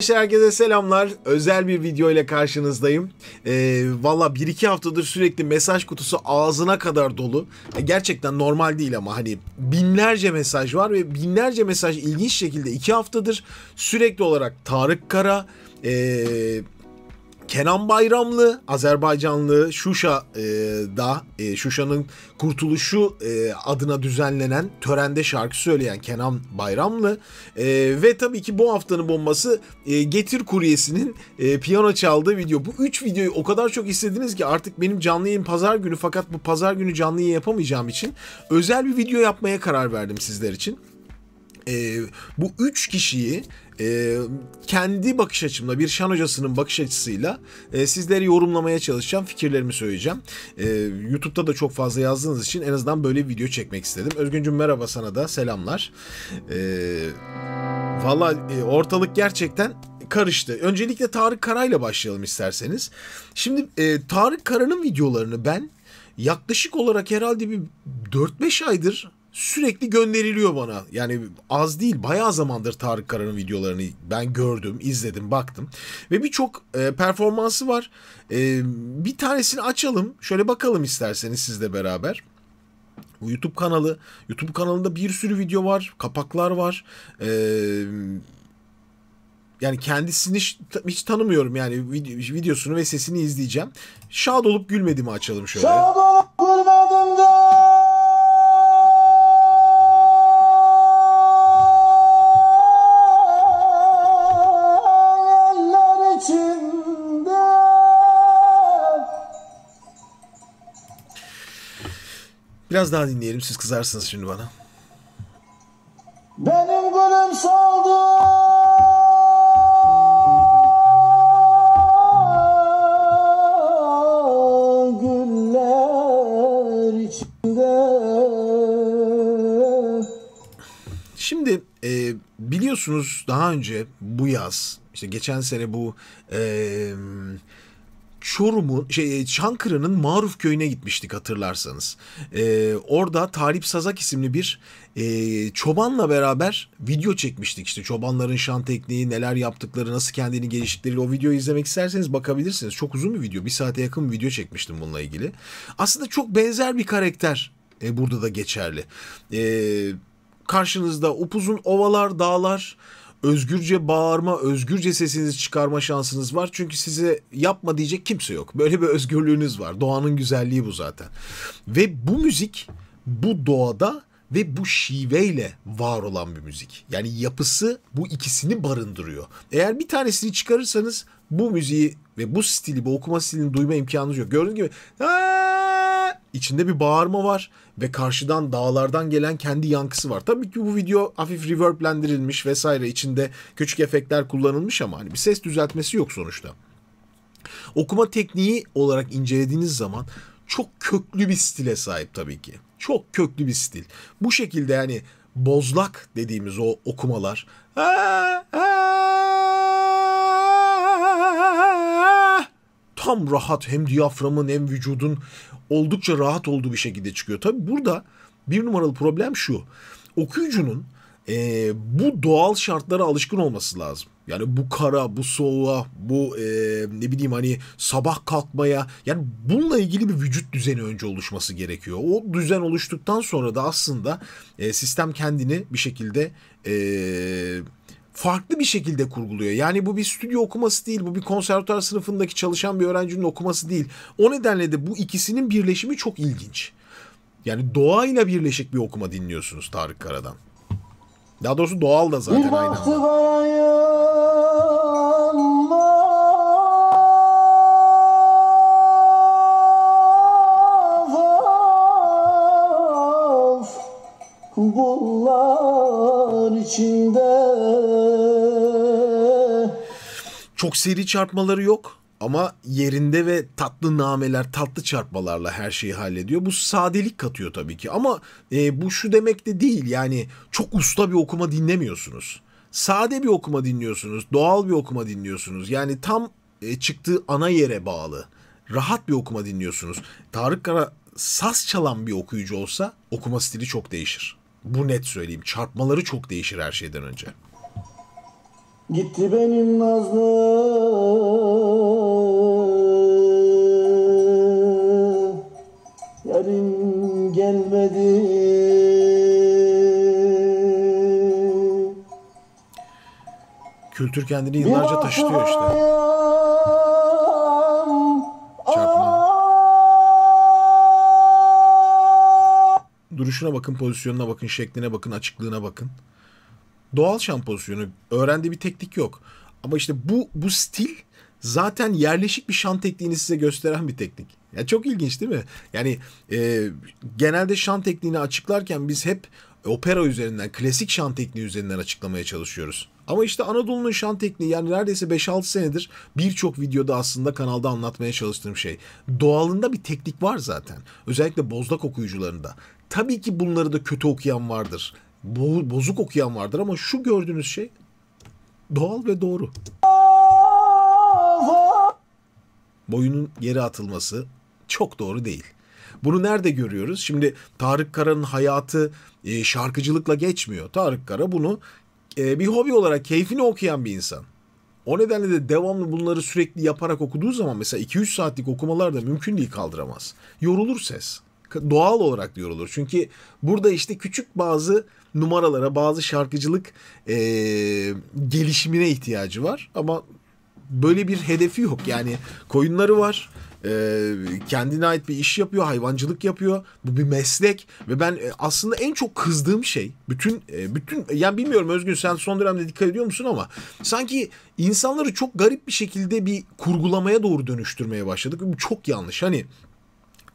Herkese selamlar. Özel bir video ile karşınızdayım. Valla 1-2 haftadır sürekli mesaj kutusu ağzına kadar dolu. Gerçekten normal değil ama hani binlerce mesaj var ve binlerce mesaj ilginç şekilde 2 haftadır sürekli olarak Tarık Kara, Kenan Bayramlı, Azerbaycanlı Şuşa'da, Şuşa'nın kurtuluşu adına düzenlenen törende şarkı söyleyen Kenan Bayramlı ve tabii ki bu haftanın bombası Getir Kuryesi'nin piyano çaldığı video. Bu 3 videoyu o kadar çok istediniz ki artık benim canlı yayın pazar günü, fakat bu pazar günü canlı yayın yapamayacağım için özel bir video yapmaya karar verdim sizler için. Bu 3 kişiyi kendi bakış açımla, bir şan hocasının bakış açısıyla sizlere yorumlamaya çalışacağım, fikirlerimi söyleyeceğim. YouTube'da da çok fazla yazdığınız için en azından böyle bir video çekmek istedim. Özgüncüm merhaba, sana da selamlar. Valla ortalık gerçekten karıştı. Öncelikle Tarık Kara'yla başlayalım isterseniz. Şimdi Tarık Kara'nın videolarını ben yaklaşık olarak herhalde bir 4-5 aydır sürekli gönderiliyor bana. Yani az değil, bayağı zamandır Tarık Kara'nın videolarını ben gördüm, izledim, baktım. Ve birçok performansı var. Bir tanesini açalım, şöyle bakalım isterseniz sizle beraber. Bu YouTube kanalında bir sürü video var, kapaklar var. Yani kendisini hiç tanımıyorum, yani videosunu ve sesini izleyeceğim. Şad olup gülmediğimi açalım şöyle. Şad olup gülmedim de eller içinde. Biraz daha dinleyelim, siz kızarsınız şimdi bana. Benim gülüm soldu. Şimdi biliyorsunuz daha önce bu yaz, işte geçen sene bu Çorum'un Çankırı'nın Maruf köyüne gitmiştik hatırlarsanız. Orada Talip Sazak isimli bir çobanla beraber video çekmiştik. İşte çobanların şan tekniği, neler yaptıkları, nasıl kendini geliştirdikleri. O videoyu izlemek isterseniz bakabilirsiniz. Çok uzun bir video. 1 saate yakın bir video çekmiştim bununla ilgili. Aslında çok benzer bir karakter burada da geçerli. Karşınızda upuzun ovalar, dağlar, özgürce bağırma, özgürce sesinizi çıkarma şansınız var. Çünkü size yapma diyecek kimse yok. Böyle bir özgürlüğünüz var. Doğanın güzelliği bu zaten. Ve bu müzik bu doğada ve bu şiveyle var olan bir müzik. Yani yapısı bu ikisini barındırıyor. Eğer bir tanesini çıkarırsanız bu müziği ve bu stili, bu okuma stilini duyma imkanınız yok. Gördüğünüz gibi içinde bir bağırma var ve karşıdan, dağlardan gelen kendi yankısı var. Tabii ki bu video hafif reverblendirilmiş vesaire, içinde küçük efektler kullanılmış ama hani bir ses düzeltmesi yok sonuçta. Okuma tekniği olarak incelediğiniz zaman çok köklü bir stile sahip tabii ki. Çok köklü bir stil. Bu şekilde yani bozlak dediğimiz o okumalar tam rahat, hem diyaframın hem vücudun oldukça rahat olduğu bir şekilde çıkıyor. Tabii burada bir numaralı problem şu. Okuyucunun bu doğal şartlara alışkın olması lazım. Yani bu kara, bu soğuğa, bu ne bileyim hani sabah kalkmaya, yani bununla ilgili bir vücut düzeni önce oluşması gerekiyor. O düzen oluştuktan sonra da aslında sistem kendini bir şekilde farklı bir şekilde kurguluyor. Yani bu bir stüdyo okuması değil, bu bir konservatuar sınıfındaki çalışan bir öğrencinin okuması değil. O nedenle de bu ikisinin birleşimi çok ilginç. Yani doğayla birleşik bir okuma dinliyorsunuz Tarık Kara'dan. Daha doğrusu doğal da zaten Bir aynı baktı anda. bana yalnız bunlar içinde. Çok seri çarpmaları yok ama yerinde ve tatlı nameler, tatlı çarpmalarla her şeyi hallediyor. Bu sadelik katıyor tabii ki ama bu şu demek de değil, yani çok usta bir okuma dinlemiyorsunuz. Sade bir okuma dinliyorsunuz, doğal bir okuma dinliyorsunuz. Yani tam çıktığı ana yere bağlı, rahat bir okuma dinliyorsunuz. Tarık Kara saz çalan bir okuyucu olsa okuma stili çok değişir. Bu net söyleyeyim. Çarpmaları çok değişir her şeyden önce. Gitti benim nazlı yarim gelmedi. Kültür kendini yıllarca taşıtıyor işte. Çarpma. Duruşuna bakın, pozisyonuna bakın, şekline bakın, açıklığına bakın. Doğal şan pozisyonu. Öğrendiği bir teknik yok. Ama işte bu stil zaten yerleşik bir şan tekniğini size gösteren bir teknik. Ya çok ilginç değil mi? Yani genelde şan tekniğini açıklarken biz hep opera üzerinden, klasik şan tekniği üzerinden açıklamaya çalışıyoruz. Ama işte Anadolu'nun şan tekniği, yani neredeyse 5-6 senedir birçok videoda aslında kanalda anlatmaya çalıştığım şey. Doğalında bir teknik var zaten. Özellikle bozlak okuyucularında. Tabii ki bunları da kötü okuyan vardır. Bozuk okuyan vardır ama şu gördüğünüz şey doğal ve doğru. Boyunun geri atılması çok doğru değil. Bunu nerede görüyoruz? Şimdi Tarık Kara'nın hayatı şarkıcılıkla geçmiyor. Tarık Kara bunu bir hobi olarak keyfini okuyan bir insan. O nedenle de devamlı bunları sürekli yaparak okuduğu zaman mesela 2-3 saatlik okumalar da mümkün değil, kaldıramaz. Yorulur ses. Doğal olarak yorulur. Çünkü burada işte küçük bazı numaralara, bazı şarkıcılık gelişimine ihtiyacı var. Ama böyle bir hedefi yok. Yani koyunları var. Kendine ait bir iş yapıyor, hayvancılık yapıyor. Bu bir meslek ve ben aslında en çok kızdığım şey bütün yani bilmiyorum Özgün, sen son dönemde dikkat ediyor musun ama sanki insanları çok garip bir şekilde bir kurgulamaya doğru dönüştürmeye başladık. Bu çok yanlış. Hani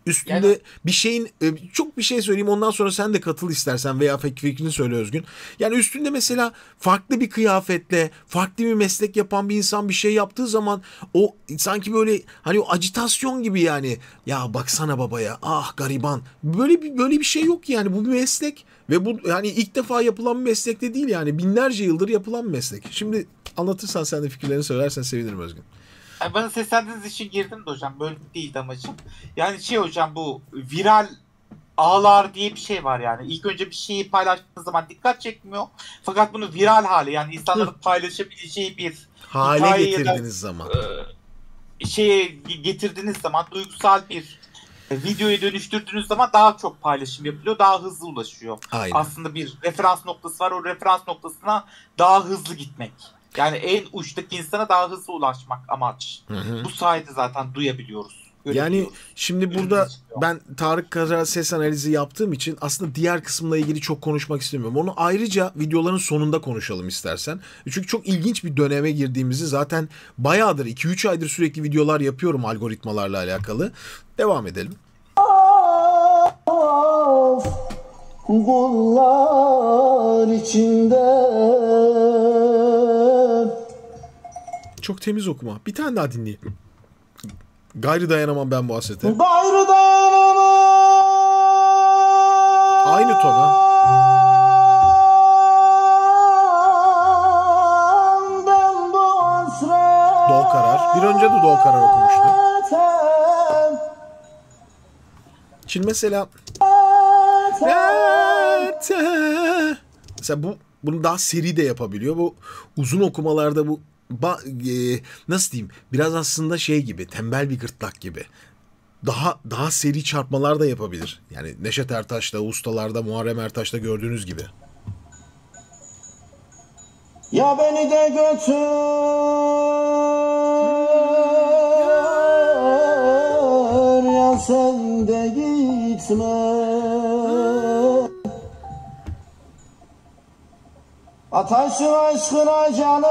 üstünde Yani bir şeyin çok bir şey söyleyeyim, ondan sonra sen de katıl istersen veya fikrini söyle Özgün. Yani üstünde mesela farklı bir kıyafetle farklı bir meslek yapan bir insan bir şey yaptığı zaman o sanki böyle hani o ajitasyon gibi, yani ya baksana babaya, ah gariban, böyle bir şey yok yani. Bu bir meslek ve bu yani ilk defa yapılan bir meslek de değil, yani binlerce yıldır yapılan bir meslek. Şimdi anlatırsan, sen de fikirlerini söylersen sevinirim Özgün. bana seslendiğiniz için girdim de hocam, böyle değildi amacım. Yani hocam, bu viral ağlar diye bir şey var yani. İlk önce bir şeyi paylaştığınız zaman dikkat çekmiyor. Fakat bunu viral hale, yani insanların paylaşabileceği bir Hale hikaye ya da getirdiğiniz zaman. şeye getirdiğiniz zaman, duygusal bir videoya dönüştürdüğünüz zaman daha çok paylaşım yapılıyor, daha hızlı ulaşıyor. Aynen. Aslında bir referans noktası var, o referans noktasına daha hızlı gitmek. Yani en uçtaki insana daha hızlı ulaşmak amaç. Bu sayede zaten duyabiliyoruz. Yani şimdi burada ben Tarık Kara ses analizi yaptığım için aslında diğer kısımla ilgili çok konuşmak istemiyorum. Onu ayrıca videoların sonunda konuşalım istersen. Çünkü çok ilginç bir döneme girdiğimizi zaten bayağıdır, 2-3 aydır sürekli videolar yapıyorum algoritmalarla alakalı. Devam edelim. Of, kullar içinde. Çok temiz okuma. Bir tane daha dinleyelim. Gayrı dayanamam ben bu hasrete. Gayrı dayanamam. Aynı tona. Ben bu hasret. Do karar. Bir önce de do karar okumuştu. Şimdi mesela bunu daha seri de yapabiliyor. Bu uzun okumalarda bu nasıl diyeyim? Biraz aslında şey gibi, tembel bir gırtlak gibi. Daha seri çarpmalar da yapabilir. Yani Neşet Ertaş'ta, ustalarda, Muharrem Ertaş'ta gördüğünüz gibi. Ya beni de götür, ya sen de gitme. Ataşın aşkına canım,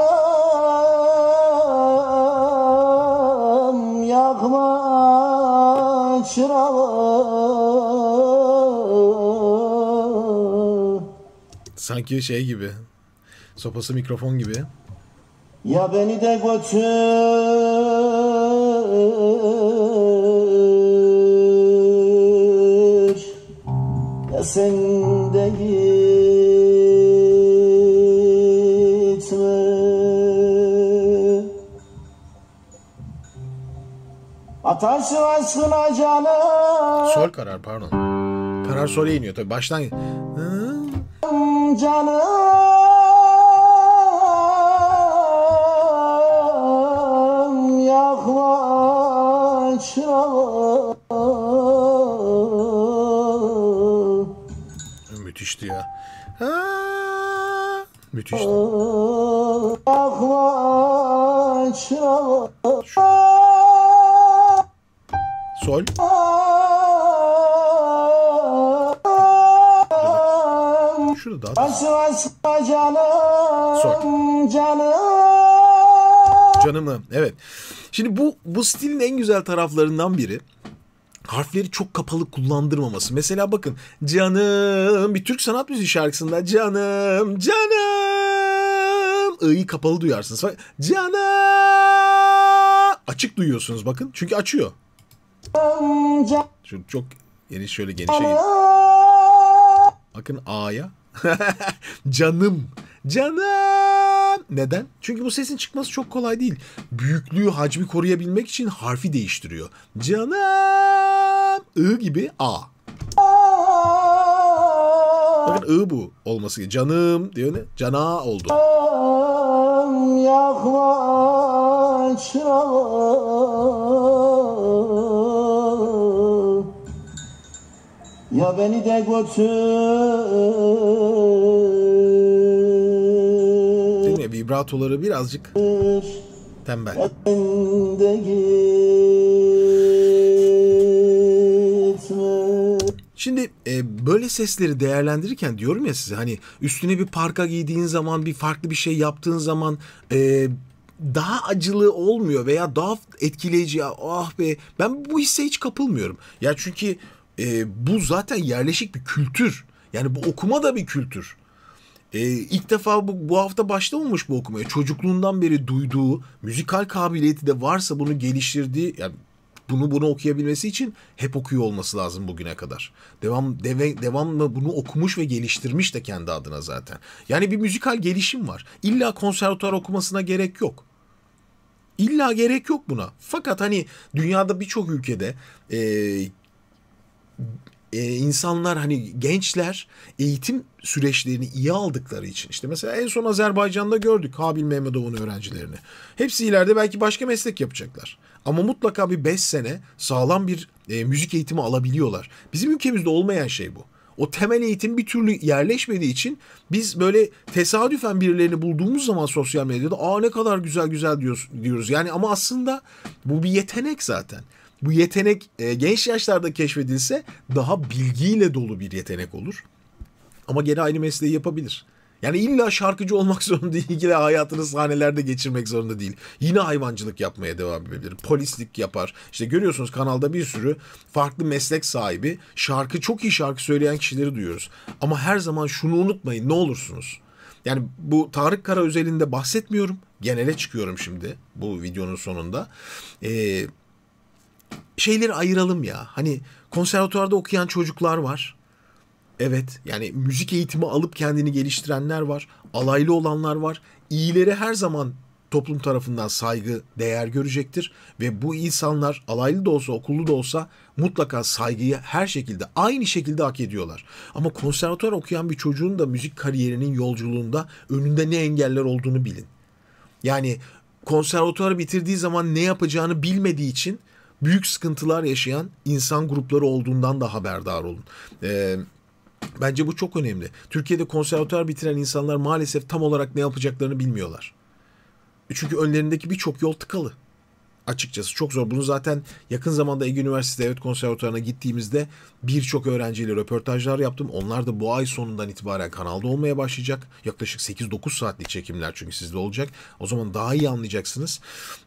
yakma çırağı. Sanki şey gibi. Sopası mikrofon gibi. Ya beni de götür, ya sen de gitme. Ataşın aşkına canım. Sol karar, pardon. Karar sol'e iniyor tabii. Baştan... Canım, dakika. Müthiş. Sol. Şurada daha. Sol. Canımı. Evet. Şimdi bu stilin en güzel taraflarından biri harfleri çok kapalı kullandırmaması. Mesela bakın canım bir Türk sanat müziği şarkısında canım i'yi kapalı duyarsınız. Canım açık duyuyorsunuz bakın. Çünkü açıyor. Şu çok yeni şöyle genişe. Bakın a'ya. Canım. Canım. Neden? Çünkü bu sesin çıkması çok kolay değil. Büyüklüğü, hacmi koruyabilmek için harfi değiştiriyor. Canım. I gibi A. Bakın I bu olması gibi. Canım diyor ne? Cana oldu. Ya beni de götür. Değil mi? Vibratoları birazcık tembel. De gitme. Şimdi böyle sesleri değerlendirirken diyorum ya size hani üstüne bir parka giydiğin zaman bir farklı bir şey yaptığın zaman daha acılı olmuyor veya daha etkileyici ya ah be ben bu hisse hiç kapılmıyorum. Ya çünkü bu zaten yerleşik bir kültür. Yani bu okuma da bir kültür. İlk defa bu hafta başlamamış bu okumaya. Çocukluğundan beri duyduğu müzikal kabiliyeti de varsa bunu geliştirdiği yani bunu okuyabilmesi için hep okuyor olması lazım bugüne kadar. Devamlı bunu okumuş ve geliştirmiş de kendi adına zaten. Yani bir müzikal gelişim var. İlla konservatuar okumasına gerek yok. İlla gerek yok buna. Fakat hani dünyada birçok ülkede insanlar hani gençler eğitim süreçlerini iyi aldıkları için işte mesela en son Azerbaycan'da gördük Habil Mehmedov'un öğrencilerini. Hepsi ileride belki başka meslek yapacaklar. Ama mutlaka bir 5 sene sağlam bir müzik eğitimi alabiliyorlar. Bizim ülkemizde olmayan şey bu. O temel eğitim bir türlü yerleşmediği için biz böyle tesadüfen birilerini bulduğumuz zaman sosyal medyada ne kadar güzel diyoruz. Yani ama aslında bu bir yetenek zaten. Bu yetenek genç yaşlarda keşfedilse daha bilgiyle dolu bir yetenek olur. Ama gene aynı mesleği yapabilir. Yani illa şarkıcı olmak zorunda değil. Yine hayatını sahnelerde geçirmek zorunda değil. Yine hayvancılık yapmaya devam edebilir. Polislik yapar. İşte görüyorsunuz kanalda bir sürü farklı meslek sahibi çok iyi şarkı söyleyen kişileri duyuyoruz. Ama her zaman şunu unutmayın ne olursunuz. Yani bu Tarık Kara özelinde bahsetmiyorum. Genele çıkıyorum şimdi bu videonun sonunda. Şeyleri ayıralım ya. Hani konservatuvarda okuyan çocuklar var. Evet yani müzik eğitimi alıp kendini geliştirenler var. Alaylı olanlar var. İyileri her zaman toplum tarafından saygı, değer görecektir. Ve bu insanlar alaylı da olsa, okullu da olsa mutlaka saygıyı her şekilde, aynı şekilde hak ediyorlar. Ama konservatuvar okuyan bir çocuğun da müzik kariyerinin yolculuğunda önünde ne engeller olduğunu bilin. Yani konservatuvarı bitirdiği zaman ne yapacağını bilmediği için büyük sıkıntılar yaşayan insan grupları olduğundan da haberdar olun. Bence bu çok önemli. Türkiye'de konservatuvar bitiren insanlar maalesef tam olarak ne yapacaklarını bilmiyorlar. Çünkü önlerindeki birçok yol tıkalı. Açıkçası çok zor. Bunu zaten yakın zamanda Ege Üniversitesi Devlet Konservatuvarı'na gittiğimizde birçok öğrenciyle röportajlar yaptım. Onlar da bu ay sonundan itibaren kanalda olmaya başlayacak. Yaklaşık 8-9 saatlik çekimler çünkü sizde olacak. O zaman daha iyi anlayacaksınız.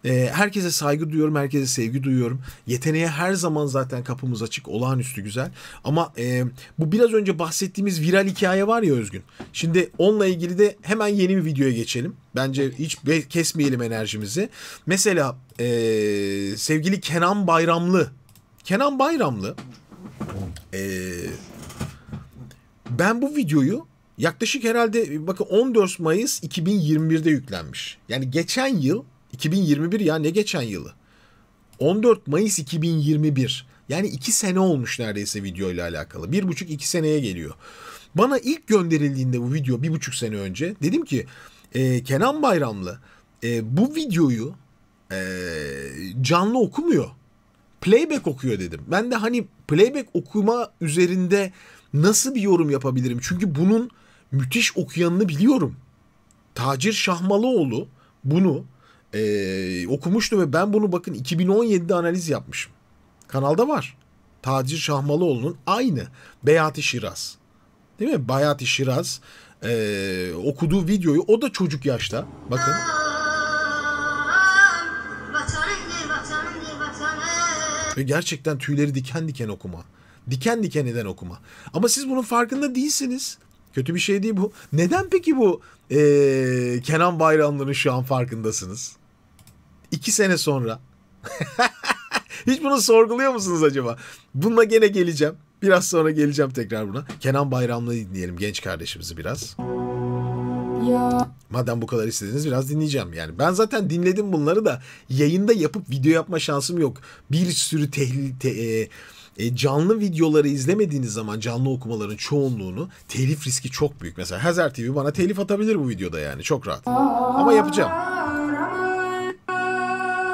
Herkese saygı duyuyorum, herkese sevgi duyuyorum. Yeteneğe her zaman zaten kapımız açık, olağanüstü güzel. Ama bu biraz önce bahsettiğimiz viral hikaye var ya Özgün. Şimdi onunla ilgili de hemen yeni bir videoya geçelim. Bence hiç kesmeyelim enerjimizi. Mesela sevgili Kenan Bayramlı. Ben bu videoyu yaklaşık herhalde bakın 14 Mayıs 2021'de yüklenmiş. Yani geçen yıl 2021 ya ne geçen yılı? 14 Mayıs 2021. Yani 2 sene olmuş neredeyse video ile alakalı. 1,5-2 seneye geliyor. Bana ilk gönderildiğinde bu video 1,5 sene önce dedim ki Kenan Bayramlı bu videoyu canlı okumuyor. Playback okuyor dedim. Ben de hani playback okuma üzerinde Nasıl bir yorum yapabilirim? Çünkü bunun müthiş okuyanını biliyorum. Tacir Şahmalıoğlu bunu okumuştu ve ben bunu bakın 2017'de analiz yapmışım. Kanalda var. Tacir Şahmalıoğlu'nun aynı Beyat-ı Şiraz. Değil mi? Beyat-ı Şiraz okuduğu videoyu, o da çocuk yaşta. Bakın. Ve gerçekten tüyleri diken diken okuma. Diken diken eden okuma. Ama siz bunun farkında değilsiniz. Kötü bir şey değil bu. Neden peki bu Kenan Bayramlı'nın şu an farkındasınız? 2 sene sonra. Hiç bunu sorguluyor musunuz acaba? Bununla gene geleceğim. Biraz sonra geleceğim tekrar buna. Kenan Bayramlı'yı dinleyelim, genç kardeşimizi biraz. Ya. Madem bu kadar istediniz biraz dinleyeceğim. Yani ben zaten dinledim bunları da yayında yapıp video yapma şansım yok. Bir sürü canlı videoları izlemediğiniz zaman canlı okumaların çoğunluğunu, telif riski çok büyük. Mesela Hazar TV bana telif atabilir bu videoda, yani çok rahat. Ama yapacağım.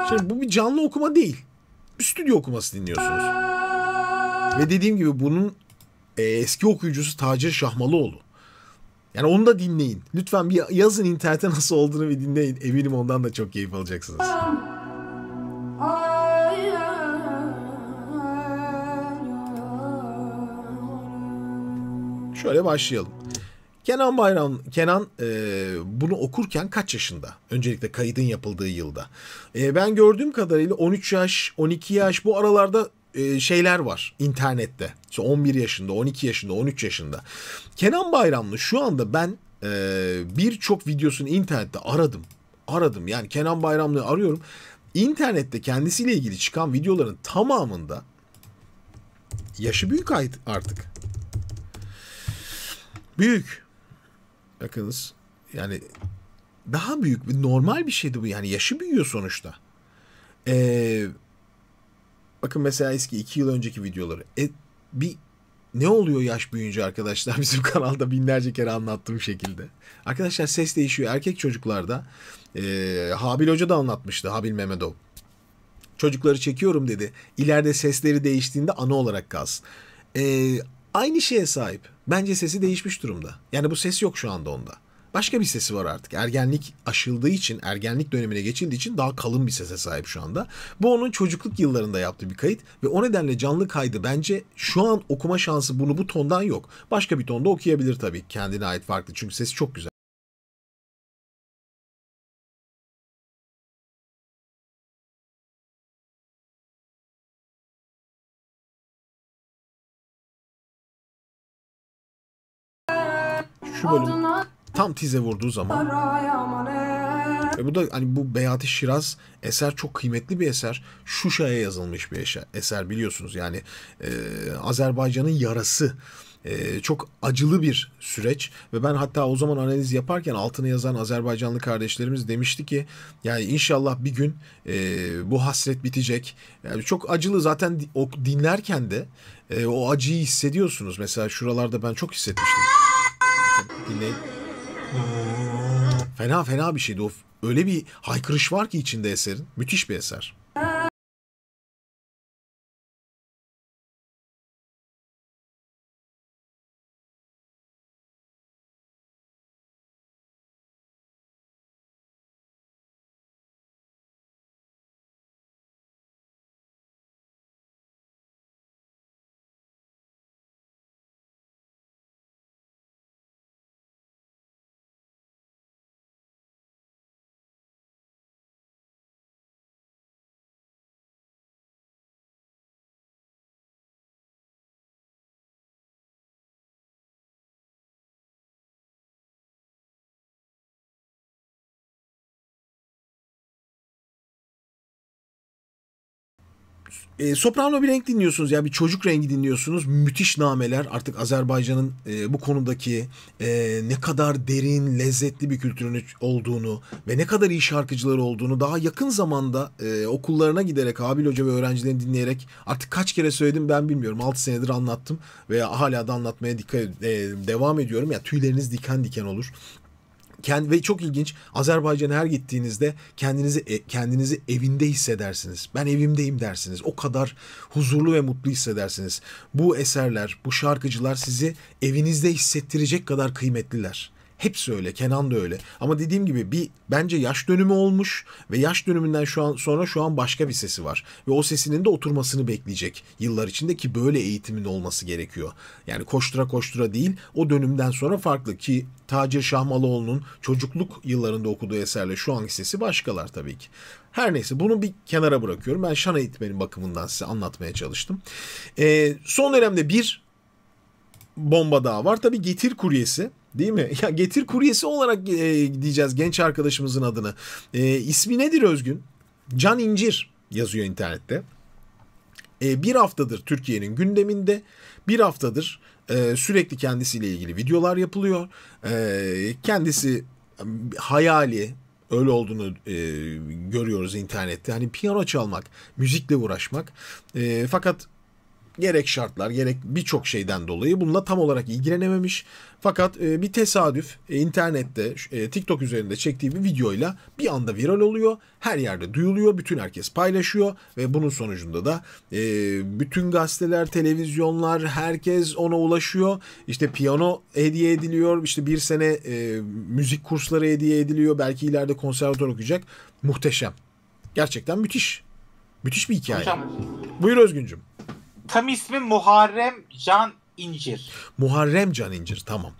Şimdi bu bir canlı okuma değil. Bir stüdyo okuması dinliyorsunuz. Ve dediğim gibi bunun eski okuyucusu Tacir Şahmalıoğlu. Yani onu da dinleyin. Lütfen bir yazın internette nasıl olduğunu bir dinleyin. Eminim ondan da çok keyif alacaksınız. Şöyle başlayalım. Kenan bunu okurken kaç yaşında? Öncelikle kaydın yapıldığı yılda. Ben gördüğüm kadarıyla 13 yaş, 12 yaş bu aralarda şeyler var internette. İşte 11 yaşında, 12 yaşında, 13 yaşında. Kenan Bayramlı şu anda ben birçok videosunu internette aradım. Yani Kenan Bayramlı'yı arıyorum. İnternette kendisiyle ilgili çıkan videoların tamamında yaşı büyük artık. Büyük. Bakınız yani daha büyük, normal bir şeydi bu, yani yaşı büyüyor sonuçta. Bakın mesela eski 2 yıl önceki videoları. Ne oluyor yaş büyüyünce arkadaşlar? Bizim kanalda binlerce kere anlattığım şekilde. Arkadaşlar ses değişiyor. Erkek çocuklarda Habil Hoca da anlatmıştı. Habil Mehmetov. Çocukları çekiyorum dedi. İleride sesleri değiştiğinde ana olarak kalsın. Aynı şeye sahip. Bence sesi değişmiş durumda. Yani bu ses yok şu anda onda. Başka bir sesi var artık. Ergenlik aşıldığı için, ergenlik dönemine geçildiği için daha kalın bir sese sahip şu anda. Bu onun çocukluk yıllarında yaptığı bir kayıt ve o nedenle canlı kaydı bence şu an okuma şansı bu tondan yok. Başka bir tonda okuyabilir tabii, kendine ait farklı, çünkü sesi çok güzel. Şu bölüm tam tize vurduğu zaman bu da hani bu Beyat-ı Şiraz eser çok kıymetli bir eser. Şuşa'ya yazılmış bir eser biliyorsunuz. Yani Azerbaycan'ın yarası. Çok acılı bir süreç ve ben hatta o zaman analiz yaparken altını yazan Azerbaycanlı kardeşlerimiz demişti ki yani inşallah bir gün bu hasret bitecek. Yani çok acılı zaten, dinlerken de o acıyı hissediyorsunuz. Mesela şuralarda ben çok hissetmiştim. Dinleyin. Fena bir şeydi o. Öyle bir haykırış var ki içinde eserin. Müthiş bir eser. Soprano bir renk dinliyorsunuz, yani bir çocuk rengi dinliyorsunuz. Müthiş nameler. Artık Azerbaycan'ın bu konudaki ne kadar derin, lezzetli bir kültürün olduğunu ve ne kadar iyi şarkıcıları olduğunu daha yakın zamanda okullarına giderek, Habil Hoca ve öğrencilerini dinleyerek, artık kaç kere söyledim ben bilmiyorum. 6 senedir anlattım ve hala da anlatmaya devam ediyorum. Yani tüyleriniz diken diken olur. Ve çok ilginç, Azerbaycan'a her gittiğinizde kendinizi evinde hissedersiniz. Ben evimdeyim dersiniz. O kadar huzurlu ve mutlu hissedersiniz. Bu eserler, bu şarkıcılar sizi evinizde hissettirecek kadar kıymetliler. Hepsi öyle, Kenan da öyle. Ama dediğim gibi bence yaş dönümü olmuş ve yaş dönümünden sonra şu an başka bir sesi var. Ve o sesinin de oturmasını bekleyecek yıllar içinde, ki böyle eğitimin olması gerekiyor. Yani koştura koştura değil, o dönümden sonra farklı, ki Tacir Şahmalıoğlu'nun çocukluk yıllarında okuduğu eserle şu anki sesi başkalar tabii ki. Her neyse, bunu bir kenara bırakıyorum. Ben şan eğitmenin bakımından size anlatmaya çalıştım. Son dönemde bir bomba daha var. Tabii Getir Kuryesi. Değil mi? Ya Getir Kuryesi olarak diyeceğiz genç arkadaşımızın adını. İsmi nedir Özgün? Can İncir yazıyor internette. Bir haftadır Türkiye'nin gündeminde. Bir haftadır sürekli kendisiyle ilgili videolar yapılıyor. Kendisi hayali, öyle olduğunu görüyoruz internette. Hani piyano çalmak, müzikle uğraşmak. Fakat gerek şartlar, gerek birçok şeyden dolayı bununla tam olarak ilgilenememiş. Fakat bir tesadüf internette, TikTok üzerinde çektiği bir videoyla bir anda viral oluyor. Her yerde duyuluyor, bütün herkes paylaşıyor ve bunun sonucunda da bütün gazeteler, televizyonlar, herkes ona ulaşıyor. İşte piyano hediye ediliyor, işte bir sene müzik kursları hediye ediliyor. Belki ileride konservatuvar okuyacak. Muhteşem. Gerçekten müthiş. Müthiş bir hikaye. Hocam, buyur Özgüncüm. Tam ismi Muharrem Can İncir. Muharrem Can İncir, tamam.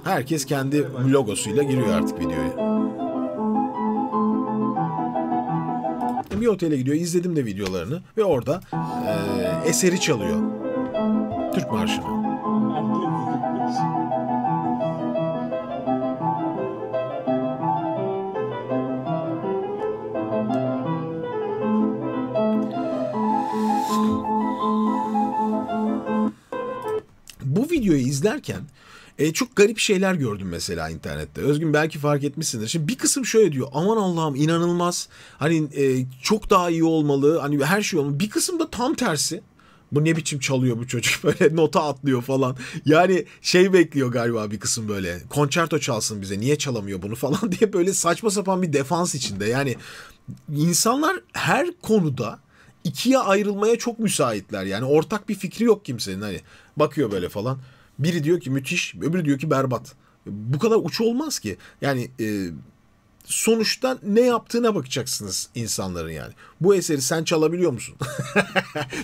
Herkes kendi logosuyla giriyor artık videoya. Bir otele gidiyor, izledim de videolarını ve orada eseri çalıyor. Türk Marşı'nı. Bu videoyu izlerken çok garip şeyler gördüm mesela internette. Özgün belki fark etmişsindir. Şimdi bir kısım şöyle diyor. Aman Allah'ım, inanılmaz. Hani çok daha iyi olmalı. Hani her şey olmalı. Bir kısım da tam tersi. Bu ne biçim çalıyor bu çocuk, böyle nota atlıyor falan. Yani şey bekliyor galiba bir kısım böyle. Konçerto çalsın bize, niye çalamıyor bunu falan diye böyle saçma sapan bir defans içinde. Yani insanlar her konuda ikiye ayrılmaya çok müsaitler. Yani ortak bir fikri yok kimsenin. Hani bakıyor böyle falan. Biri diyor ki müthiş, öbürü diyor ki berbat. Bu kadar uç olmaz ki. Yani sonuçta ne yaptığına bakacaksınız insanların yani. Bu eseri sen çalabiliyor musun?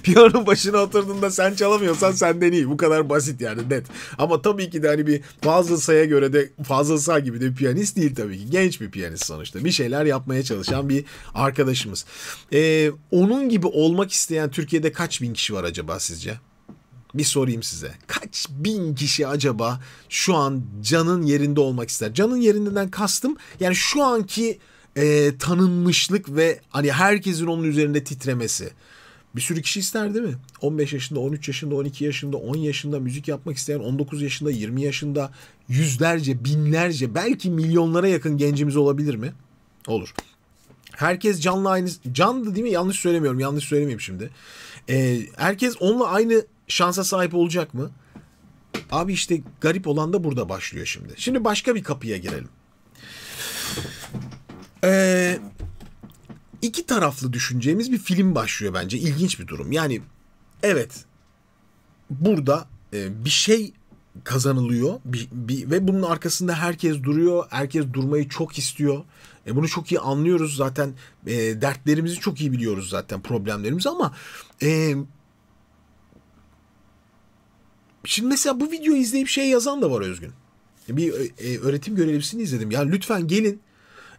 Piyanonun başına oturduğunda sen çalamıyorsan senden iyi. Bu kadar basit yani, net. Ama tabii ki de hani bir Fazıl Say'a göre de Fazıl Say gibi de bir piyanist değil tabii ki. Genç bir piyanist sonuçta. Bir şeyler yapmaya çalışan bir arkadaşımız. Onun gibi olmak isteyen Türkiye'de kaç bin kişi var acaba sizce? Bir sorayım size. Kaç bin kişi acaba şu an Can'ın yerinde olmak ister? Can'ın yerinden kastım yani şu anki tanınmışlık ve hani herkesin onun üzerinde titremesi. Bir sürü kişi ister değil mi? 15 yaşında, 13 yaşında, 12 yaşında, 10 yaşında müzik yapmak isteyen, 19 yaşında, 20 yaşında yüzlerce, binlerce, belki milyonlara yakın gencimiz olabilir mi? Olur. Herkes Can'la aynı... Can'dı değil mi? Yanlış söylemiyorum. Yanlış söylemeyeyim şimdi. Herkes onunla aynı şansa sahip olacak mı? Abi işte garip olan da burada başlıyor şimdi. Şimdi başka bir kapıya girelim. İki taraflı düşüneceğimiz bir film başlıyor bence. İlginç bir durum. Yani evet, burada bir şey kazanılıyor ve bunun arkasında herkes duruyor. Herkes durmayı çok istiyor. Bunu çok iyi anlıyoruz zaten. Dertlerimizi çok iyi biliyoruz zaten, problemlerimizi, ama şimdi mesela bu videoyu izleyip şey yazan da var Özgün. Bir öğretim görevlisini izledim. Ya lütfen gelin,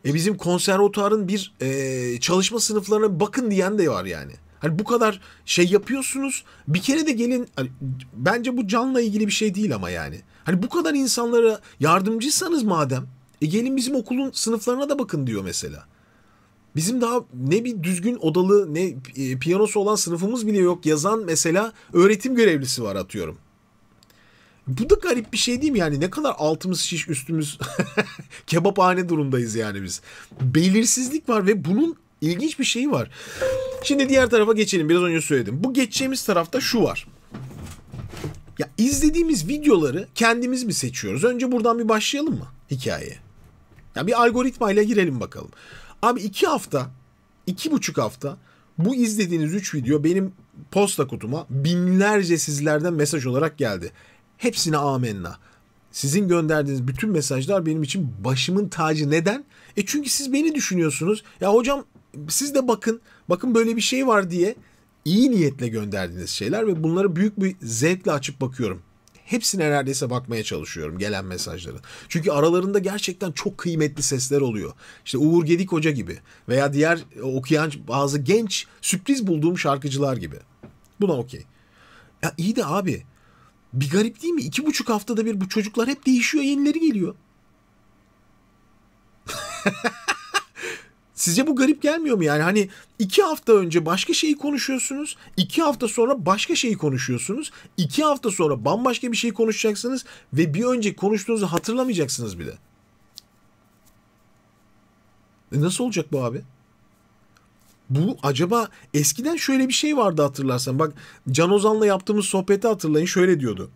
bizim konservatuarın bir çalışma sınıflarına bakın diyen de var yani. Hani bu kadar şey yapıyorsunuz, bir kere de gelin. Hani, bence bu Can'la ilgili bir şey değil ama yani. Hani bu kadar insanlara yardımcıysanız madem, gelin bizim okulun sınıflarına da bakın diyor mesela. Bizim daha ne bir düzgün odalı, ne piyanosu olan sınıfımız bile yok yazan mesela öğretim görevlisi var, atıyorum. Bu da garip bir şey değil mi yani? Ne kadar altımız şiş, üstümüz kebaphane durumdayız yani biz. Belirsizlik var ve bunun ilginç bir şeyi var. Şimdi diğer tarafa geçelim. Biraz önce söyledim. Bu geçeceğimiz tarafta şu var. Ya izlediğimiz videoları kendimiz mi seçiyoruz? Önce buradan bir başlayalım mı hikayeye? Ya bir algoritmayla girelim bakalım. Abi 2 hafta, 2,5 hafta bu izlediğiniz 3 video benim posta kutuma binlerce sizlerden mesaj olarak geldi. Hepsine amenna. Sizin gönderdiğiniz bütün mesajlar benim için başımın tacı. Neden? Çünkü siz beni düşünüyorsunuz. Ya hocam siz de bakın böyle bir şey var diye iyi niyetle gönderdiğiniz şeyler ve bunları büyük bir zevkle açıp bakıyorum. Hepsine neredeyse bakmaya çalışıyorum gelen mesajların. Çünkü aralarında gerçekten çok kıymetli sesler oluyor. İşte Uğur Gedik Hoca gibi veya diğer okuyan bazı genç sürpriz bulduğum şarkıcılar gibi. Buna okey. Ya iyi de abi bir garip değil mi? 2,5 haftada bir bu çocuklar hep değişiyor, yenileri geliyor. Sizce bu garip gelmiyor mu yani? Hani 2 hafta önce başka şeyi konuşuyorsunuz. 2 hafta sonra başka şeyi konuşuyorsunuz. 2 hafta sonra bambaşka bir şey konuşacaksınız. Ve bir önce konuştuğunuzu hatırlamayacaksınız bile. Nasıl olacak bu abi? Bu acaba eskiden şöyle bir şey vardı hatırlarsan. Bak Can Ozan'la yaptığımız sohbeti hatırlayın, şöyle diyordu.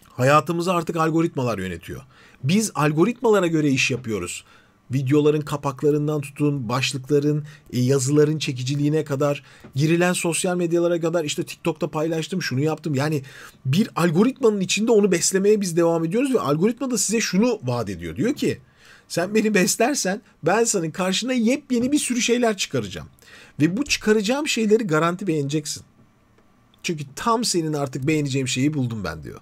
Hayatımızı artık algoritmalar yönetiyor. Biz algoritmalara göre iş yapıyoruz. Videoların kapaklarından tutun, başlıkların, yazıların çekiciliğine kadar, girilen sosyal medyalara kadar, işte TikTok'ta paylaştım, şunu yaptım. Yani bir algoritmanın içinde onu beslemeye biz devam ediyoruz ve algoritma da size şunu vaat ediyor. Diyor ki sen beni beslersen ben senin karşına yepyeni bir sürü şeyler çıkaracağım. Ve bu çıkaracağım şeyleri garanti beğeneceksin. Çünkü tam senin artık beğeneceğim şeyi buldum ben diyor.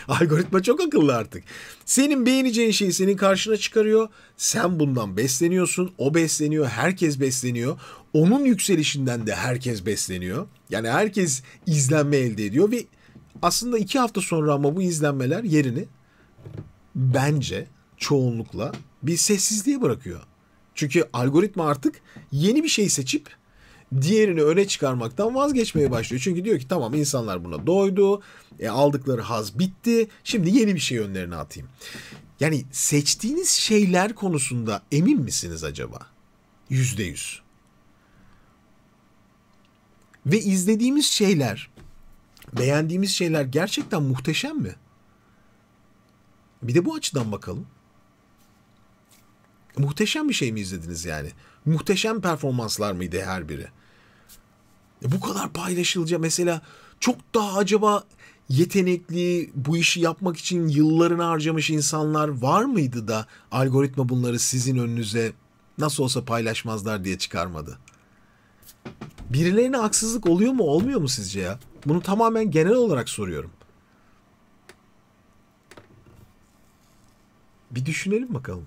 Algoritma çok akıllı artık. Senin beğeneceğin şeyi senin karşına çıkarıyor. Sen bundan besleniyorsun. O besleniyor. Herkes besleniyor. Onun yükselişinden de herkes besleniyor. Yani herkes izlenme elde ediyor ve aslında 2 hafta sonra ama bu izlenmeler yerini bence çoğunlukla bir sessizliğe bırakıyor. Çünkü algoritma artık yeni bir şey seçip diğerini öne çıkarmaktan vazgeçmeye başlıyor. Çünkü diyor ki tamam insanlar buna doydu. Aldıkları haz bitti. Şimdi yeni bir şey önlerine atayım. Yani seçtiğiniz şeyler konusunda emin misiniz acaba? %100. Ve izlediğimiz şeyler, beğendiğimiz şeyler gerçekten muhteşem mi? Bir de bu açıdan bakalım. Muhteşem bir şey mi izlediniz yani? Muhteşem performanslar mıydı her biri? Bu kadar paylaşılınca mesela çok daha acaba yetenekli, bu işi yapmak için yıllarını harcamış insanlar var mıydı da algoritma bunları sizin önünüze nasıl olsa paylaşmazlar diye çıkarmadı? Birilerine haksızlık oluyor mu olmuyor mu sizce ya? Bunu tamamen genel olarak soruyorum. Bir düşünelim bakalım.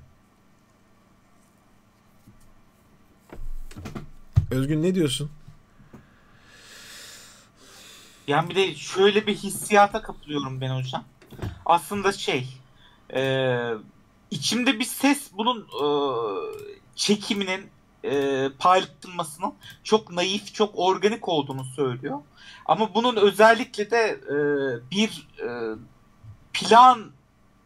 Özgün ne diyorsun? Yani bir de şöyle bir hissiyata kapılıyorum ben hocam. Aslında içimde bir ses bunun çekiminin paylaşılmasının çok naif, çok organik olduğunu söylüyor. Ama bunun özellikle de bir plan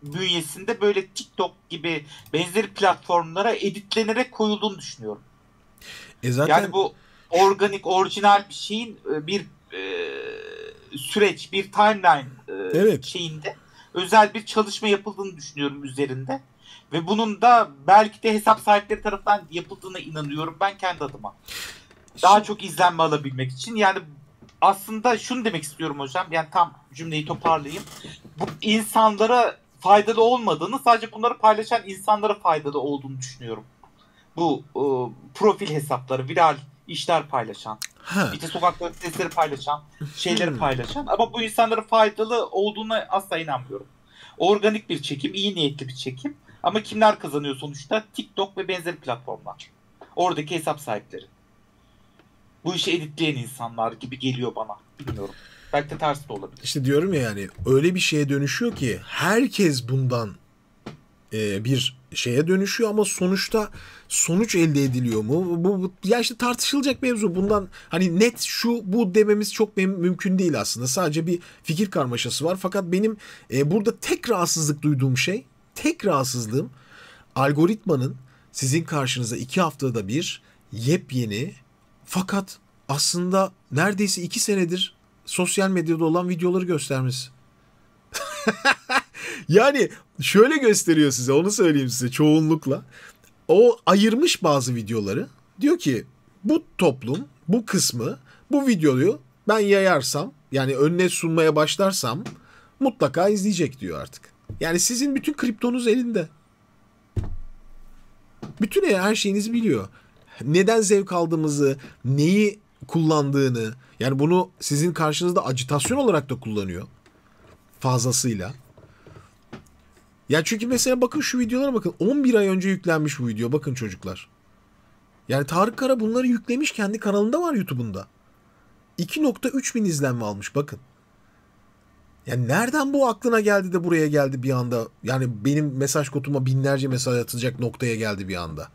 bünyesinde böyle TikTok gibi benzeri platformlara editlenerek koyulduğunu düşünüyorum. Zaten... Yani bu organik, orijinal bir şeyin bir süreç, bir timeline evet. şeyinde özel bir çalışma yapıldığını düşünüyorum üzerinde. Ve bunun da belki de hesap sahipleri tarafından yapıldığına inanıyorum ben kendi adıma. Daha çok izlenme alabilmek için. Yani aslında şunu demek istiyorum hocam. Yani tam cümleyi toparlayayım. Bu insanlara faydalı olmadığını, sadece bunları paylaşan insanlara faydalı olduğunu düşünüyorum. Bu profil hesapları, viral işler paylaşan, işte sokakta sesleri paylaşan, şeyleri paylaşan, ama bu insanlara faydalı olduğuna asla inanmıyorum. Organik bir çekim, iyi niyetli bir çekim, ama kimler kazanıyor sonuçta? TikTok ve benzeri platformlar. Oradaki hesap sahipleri. Bu işi editleyen insanlar gibi geliyor bana. Bilmiyorum. Belki de tersi de olabilir. İşte diyorum ya, yani öyle bir şeye dönüşüyor ki herkes bundan bir şeye dönüşüyor ama sonuçta sonuç elde ediliyor mu? Bu ya işte tartışılacak mevzu. Bundan hani net şu bu dememiz çok mümkün değil aslında. Sadece bir fikir karmaşası var. Fakat benim burada tek rahatsızlık duyduğum şey, tek rahatsızlığım algoritmanın sizin karşınıza 2 haftada bir yepyeni, fakat aslında neredeyse 2 senedir sosyal medyada olan videoları göstermesi. Yani şöyle gösteriyor size, onu söyleyeyim size çoğunlukla. O ayırmış bazı videoları. Diyor ki bu toplum, bu kısmı, bu videoyu ben yayarsam, yani önüne sunmaya başlarsam mutlaka izleyecek diyor artık. Yani sizin bütün kriptonuz elinde. Bütün her şeyinizi biliyor. Neden zevk aldığımızı, neyi kullandığını, yani bunu sizin karşınızda ajitasyon olarak da kullanıyor. Fazlasıyla. Ya çünkü mesela bakın şu videolara bakın. 11 ay önce yüklenmiş bu video. Bakın çocuklar. Yani Tarık Kara bunları yüklemiş. Kendi kanalında var YouTube'unda. 2.3 bin izlenme almış bakın. Yani nereden bu aklına geldi de buraya geldi bir anda? Yani benim mesaj kutuma binlerce mesaj atacak noktaya geldi bir anda.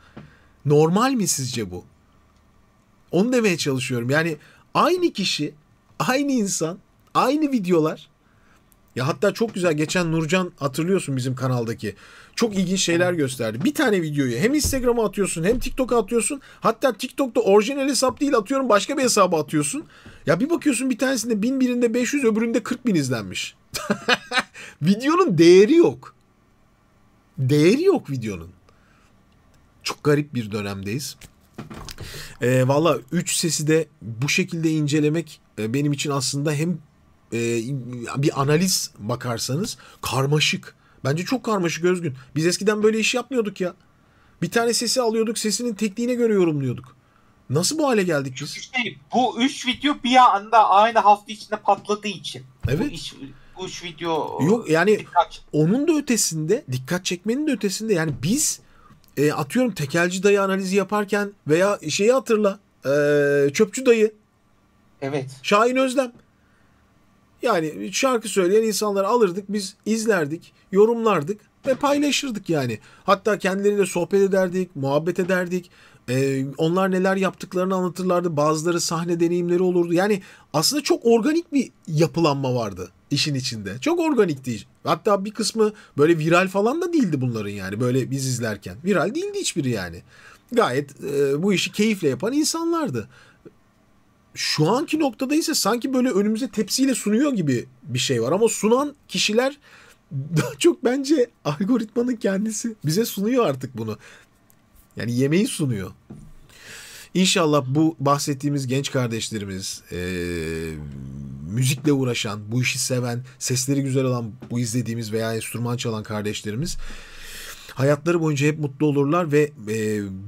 Normal mi sizce bu? Onu demeye çalışıyorum. Yani aynı kişi, aynı insan, aynı videolar. Ya hatta çok güzel, geçen Nurcan, hatırlıyorsun bizim kanaldaki, çok ilginç şeyler gösterdi. Bir tane videoyu hem Instagram'a atıyorsun hem TikTok'a atıyorsun. Hatta TikTok'ta orijinal hesap değil, atıyorum başka bir hesaba atıyorsun. Ya bir bakıyorsun bir tanesinde 1000, birinde 500, öbüründe 40 bin izlenmiş. Videonun değeri yok. Değeri yok videonun. Çok garip bir dönemdeyiz. Valla 3 sesi de bu şekilde incelemek benim için aslında hem bir analiz bakarsanız karmaşık. Bence çok karmaşık Özgün. Biz eskiden böyle iş yapmıyorduk ya. Bir tane sesi alıyorduk, sesinin tekniğine göre yorumluyorduk. Nasıl bu hale geldik biz? Çünkü bu 3 video bir anda aynı hafta içinde patladığı için. Evet. Bu 3 video yok yani onun da ötesinde, dikkat çekmenin de ötesinde, yani biz atıyorum tekelci dayı analizi yaparken veya şeyi hatırla, çöpçü dayı. Evet. Şahin Özlem. Yani şarkı söyleyen insanları alırdık, biz izlerdik, yorumlardık ve paylaşırdık yani. Hatta kendileriyle sohbet ederdik, muhabbet ederdik. Onlar neler yaptıklarını anlatırlardı. Bazıları sahne deneyimleri olurdu. Yani aslında çok organik bir yapılanma vardı işin içinde. Çok organikti. Hatta bir kısmı böyle viral falan da değildi bunların yani. Böyle biz izlerken. Viral değildi hiçbiri yani. Gayet bu işi keyifle yapan insanlardı. Şu anki noktada ise sanki böyle önümüze tepsiyle sunuyor gibi bir şey var. Ama sunan kişiler daha çok bence algoritmanın kendisi. Bize sunuyor artık bunu. Yani yemeği sunuyor. İnşallah bu bahsettiğimiz genç kardeşlerimiz, müzikle uğraşan, bu işi seven, sesleri güzel olan bu izlediğimiz veya enstrüman çalan kardeşlerimiz hayatları boyunca hep mutlu olurlar ve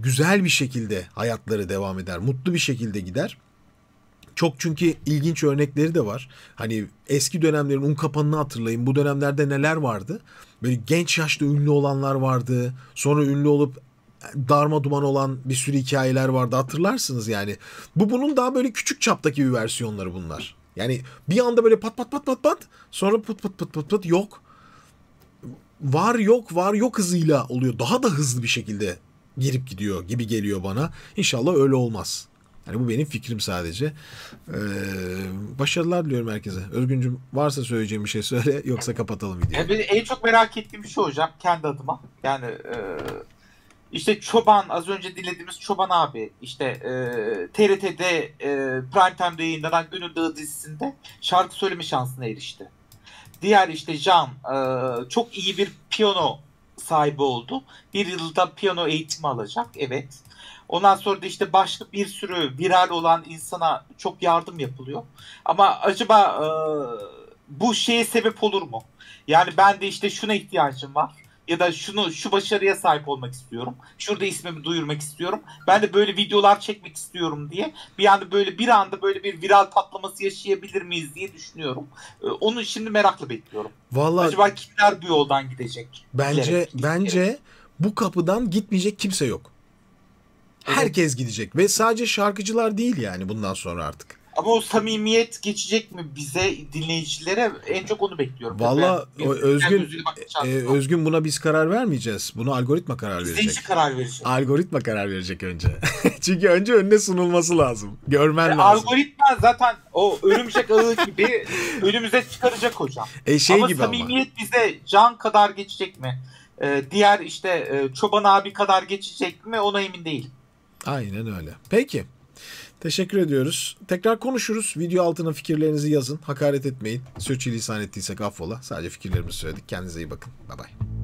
güzel bir şekilde hayatları devam eder. Mutlu bir şekilde gider. Çok çünkü ilginç örnekleri de var. Hani eski dönemlerin Unkapanı'nı hatırlayın. Bu dönemlerde neler vardı? Böyle genç yaşta ünlü olanlar vardı. Sonra ünlü olup darma duman olan bir sürü hikayeler vardı. Hatırlarsınız yani. Bunun daha böyle küçük çaptaki bir versiyonları bunlar. Yani bir anda böyle pat pat pat pat pat. Sonra pıt pıt pıt pıt pıt yok. Var yok hızıyla oluyor. Daha da hızlı bir şekilde girip gidiyor gibi geliyor bana. İnşallah öyle olmaz. Yani bu benim fikrim sadece. Başarılar diliyorum herkese. Özgüncüm, varsa söyleyeceğim bir şey söyle, yoksa kapatalım videoyu. Benim en çok merak ettiğim şey hocam kendi adıma. Yani işte Çoban, az önce dinlediğimiz Çoban abi işte TRT'de Prime Time'da yayınlanan Gönül Dağı dizisinde şarkı söyleme şansına erişti. Diğer işte Can çok iyi bir piyano sahibi oldu. Bir yılda piyano eğitimi alacak. Evet. Ondan sonra da işte başka bir sürü viral olan insana çok yardım yapılıyor. Ama acaba bu şeye sebep olur mu? Yani ben de işte şuna ihtiyacım var. Ya da şu başarıya sahip olmak istiyorum. Şurada ismimi duyurmak istiyorum. Ben de böyle videolar çekmek istiyorum diye bir anda böyle bir viral patlaması yaşayabilir miyiz diye düşünüyorum. Onu şimdi merakla bekliyorum. Vallahi acaba kimler bu yoldan gidecek? Bence bu kapıdan gitmeyecek kimse yok. Herkes gidecek ve sadece şarkıcılar değil yani bundan sonra artık. Ama o samimiyet geçecek mi bize, dinleyicilere? En çok onu bekliyorum. Valla Özgün buna biz karar vermeyeceğiz. Buna algoritma karar verecek. İzleyici karar verecek. Algoritma karar verecek önce. Çünkü önce önüne sunulması lazım. Görmen lazım. Algoritma zaten o örümcek ağı gibi önümüze çıkaracak hocam. Ama samimiyet bize Can kadar geçecek mi? Diğer işte Çoban abi kadar geçecek mi? Ona emin değilim. Aynen öyle. Peki. Teşekkür ediyoruz. Tekrar konuşuruz. Video altına fikirlerinizi yazın. Hakaret etmeyin. Sürçülisan ettiysek affola. Sadece fikirlerimizi söyledik. Kendinize iyi bakın. Bye bye.